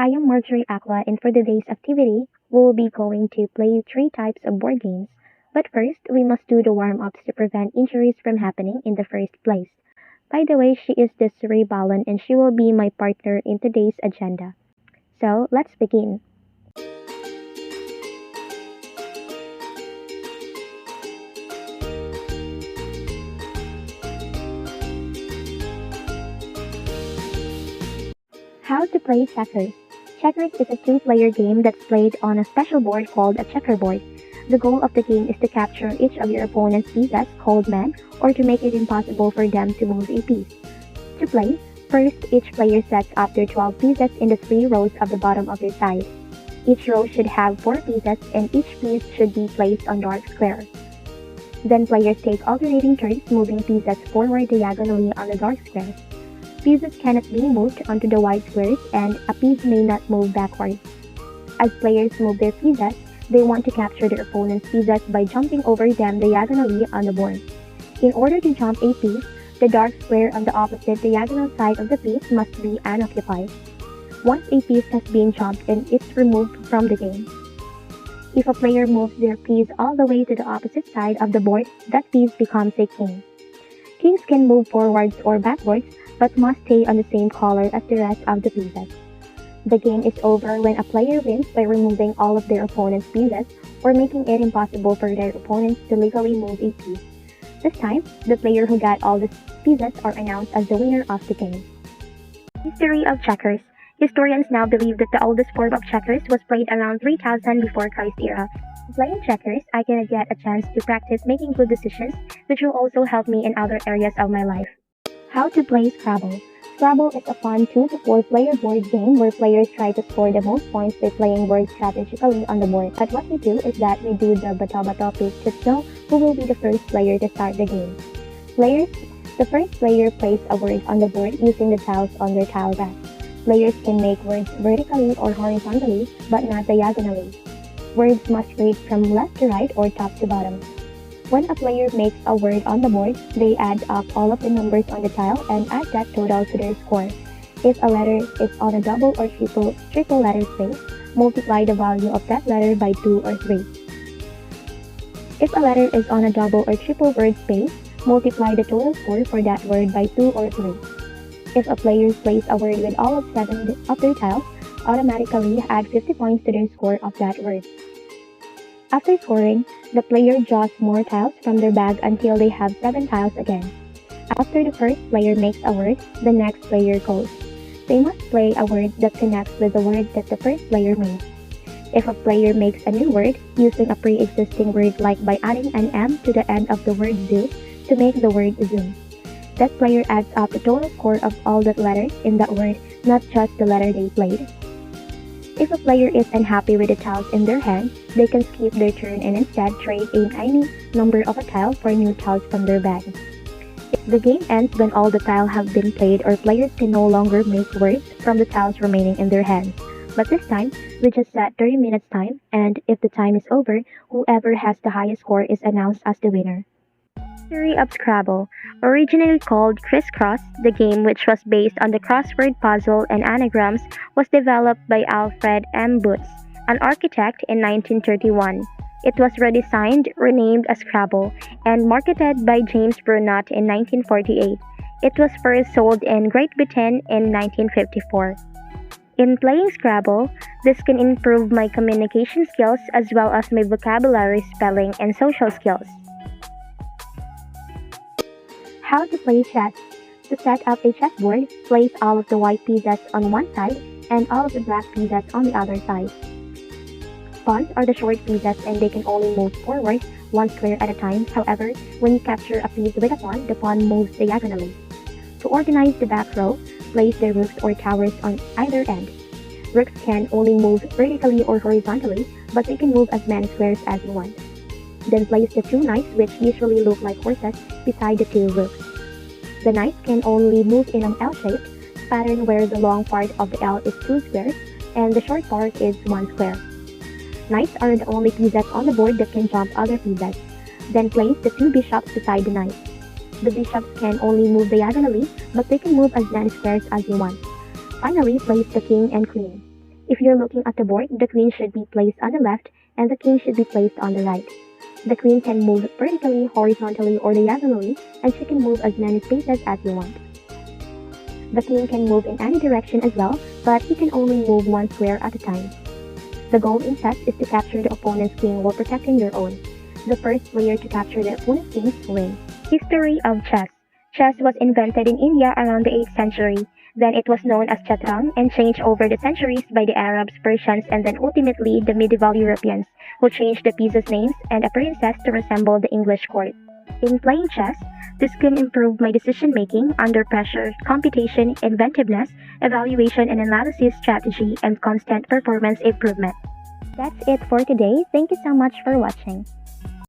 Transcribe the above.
I am Marjorie Akla, and for today's activity, we will be going to play three types of board games. But first, we must do the warm ups to prevent injuries from happening in the first place. By the way, she is Desiree Ballon, and she will be my partner in today's agenda. So, let's begin. How to play checkers. Checkers is a two-player game that's played on a special board called a checkerboard. The goal of the game is to capture each of your opponent's pieces called men or to make it impossible for them to move a piece. To play, first each player sets up their 12 pieces in the three rows of the bottom of their side. Each row should have 4 pieces and each piece should be placed on dark square. Then players take alternating turns moving pieces forward diagonally on the dark squares. Pieces cannot be moved onto the white squares and a piece may not move backwards. As players move their pieces, they want to capture their opponent's pieces by jumping over them diagonally on the board. In order to jump a piece, the dark square on the opposite diagonal side of the piece must be unoccupied. Once a piece has been jumped and it's removed from the game. If a player moves their piece all the way to the opposite side of the board, that piece becomes a king. Kings can move forwards or backwards, but must stay on the same color as the rest of the pieces. The game is over when a player wins by removing all of their opponent's pieces or making it impossible for their opponents to legally move a piece. This time, the player who got all the pieces are announced as the winner of the game. History of checkers. Historians now believe that the oldest form of checkers was played around 3000 before Christ era. Playing checkers, I can get a chance to practice making good decisions, which will also help me in other areas of my life. How to play Scrabble. Scrabble is a fun 2 to 4 player board game where players try to score the most points by playing words strategically on the board. But what we do is that we do the bato-bato pick to know who will be the first player to start the game. The first player places a word on the board using the tiles on their tile rack. Players can make words vertically or horizontally, but not diagonally. Words must read from left to right or top to bottom. When a player makes a word on the board, they add up all of the numbers on the tile and add that total to their score. If a letter is on a double or triple letter space, multiply the value of that letter by 2 or 3. If a letter is on a double or triple word space, multiply the total score for that word by 2 or 3. If a player plays a word with all of 7 of their tiles, automatically add 50 points to their score of that word. After scoring, the player draws more tiles from their bag until they have 7 tiles again. After the first player makes a word, the next player goes. They must play a word that connects with the word that the first player made. If a player makes a new word using a pre-existing word like by adding an M to the end of the word zoo to make the word zoom, that player adds up the total score of all the letters in that word, not just the letter they played. If a player is unhappy with the tiles in their hand, they can skip their turn and instead trade any number of a tile for new tiles from their bag. The game ends when all the tiles have been played or players can no longer make words from the tiles remaining in their hands. But this time, we just set 30 minutes time, and if the time is over, whoever has the highest score is announced as the winner. History of Scrabble. Originally called Crisscross, the game, which was based on the crossword puzzle and anagrams, was developed by Alfred M. Boots, an architect, in 1931. It was redesigned, renamed as Scrabble, and marketed by James Brunot in 1948. It was first sold in Great Britain in 1954. In playing Scrabble, this can improve my communication skills as well as my vocabulary, spelling, and social skills. How to play chess. To set up a chessboard, place all of the white pieces on one side and all of the black pieces on the other side. Pawns are the short pieces and they can only move forward one square at a time. However, when you capture a piece with a pawn, the pawn moves diagonally. To organize the back row, place the rooks or towers on either end. Rooks can only move vertically or horizontally, but they can move as many squares as you want. Then place the 2 knights, which usually look like horses, beside the 2 rooks. The knights can only move in an L-shaped pattern where the long part of the L is 2 squares and the short part is 1 square. Knights are the only pieces on the board that can jump other pieces. Then place the 2 bishops beside the knights. The bishops can only move diagonally, but they can move as many squares as you want. Finally, place the king and queen. If you're looking at the board, the queen should be placed on the left and the king should be placed on the right. The queen can move vertically, horizontally, or diagonally, and she can move as many spaces as you want. The king can move in any direction as well, but he can only move one square at a time. The goal in chess is to capture the opponent's king while protecting your own. The first player to capture the opponent's king wins. History of chess. Chess was invented in India around the 8th century. Then it was known as Chaturang and changed over the centuries by the Arabs, Persians, and then ultimately the medieval Europeans, who changed the pieces' names and appearances to resemble the English court. In playing chess, this can improve my decision-making under pressure, computation, inventiveness, evaluation and analysis strategy, and constant performance improvement. That's it for today. Thank you so much for watching.